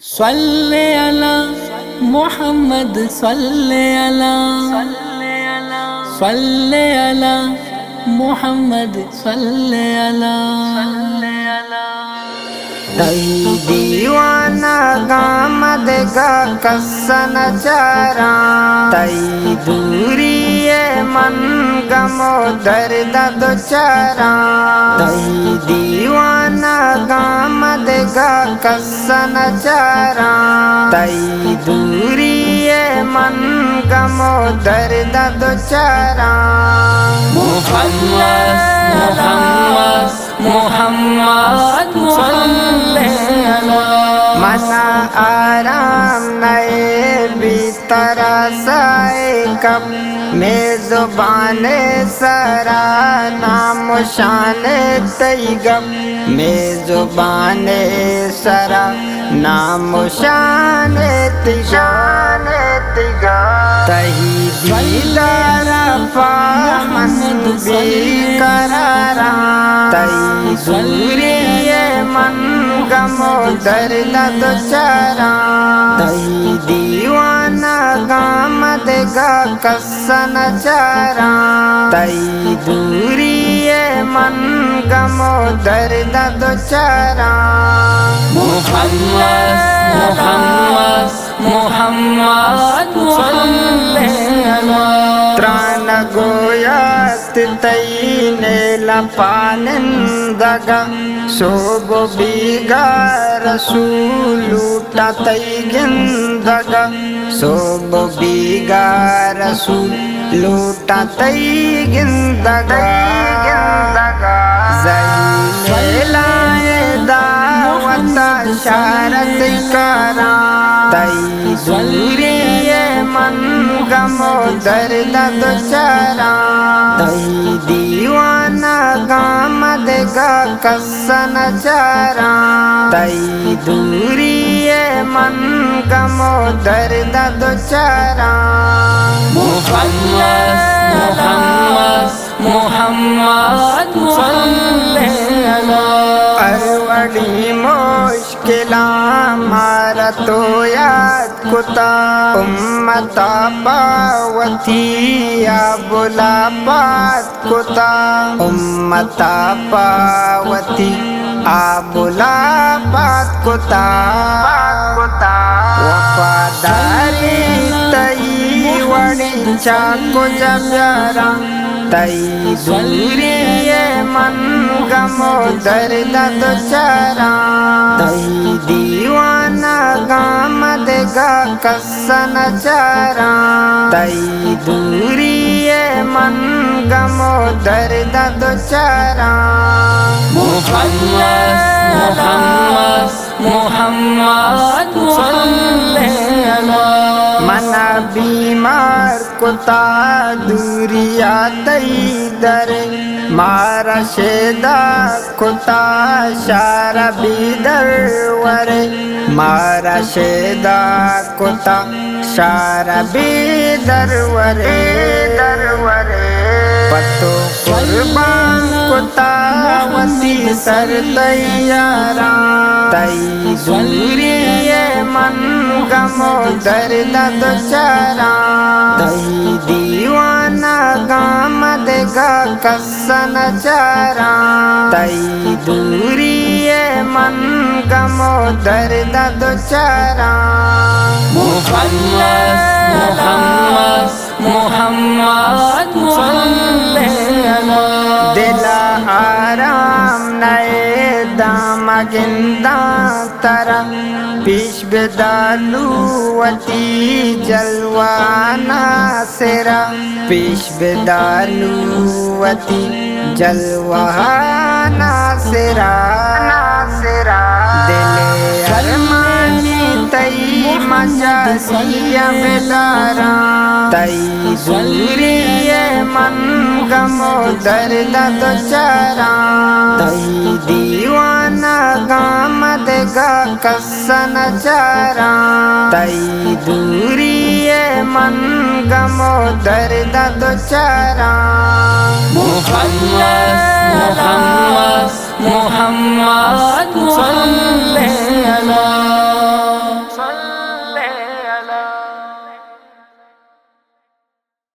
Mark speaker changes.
Speaker 1: صلی علی محمد صلی علی محمد صلی علی
Speaker 2: تی دیوانا گامد گا کسن چارا تی دوری من گمو درد دو چارا تی دیوانا گامد گا کسن چارا تی دوری من گمو درد دو چارا
Speaker 1: محمد محمد محمد صلی علی
Speaker 2: منا آرام نئے بیترا سائے کب میں زبان سرا نام شان تیگم میں زبان سرا نام شان تیگم تہی دیدار پامن بی قرارا تہی دوری من گمو درد دو چارا تہی دیوانا گامد گا کسن چارا تہی دوری من گمو درد دو چارا
Speaker 1: محمد محمد محمد صلی علی
Speaker 2: تران گویات تین لپانندگا سوب بیگا رسول لوٹا تی گندگا سوب بیگا رسول لوٹا تی گندگا زین لائے دعوت شارت کرا تی دوری من گمو درد دو چارا تی دیوانا گامد گا کسن چارا تی دوری من گمو درد دو چارا
Speaker 1: محمد محمد محمد صلی علی
Speaker 2: اروڑی مشکلہ مارا تو یاد کتا امتا پاوتی یا بلا پات کتا امتا پاوتی آبولا پات کتا وفاداری تی وڑی چاکو جبیارا تی دوری من گمو درد دو چارا تی دیوانا گامد گا کسن چارا تی دوری من گمو درد دو چارا
Speaker 1: محمد محمد محمد صلی علی
Speaker 2: منا بیمار کتا دوریا تی در مارا شیدا کتا شارا بیدر ورے مارا شیدا کتا شارا بیدر ورے پتو قربان کتا وسی سر تیارا تی دوری من گمو درد دو چارا تی دیوانا گامد گا کسن چارا تی دوری من گمو درد دو چارا
Speaker 1: محمد محمد محمد صلی علی
Speaker 2: دلا آرام نئے دام گندا ترا پیش بدالوتی جلوانا سرا پیش بدالوتی جلوانا سرا دل ارمانی تی مجاسی بدارا تی دوری من گمو درد دو چارا تی دیوانا گامد گا کسن چارا تی دوری من گمو درد دو چارا
Speaker 1: محمد محمد محمد صلی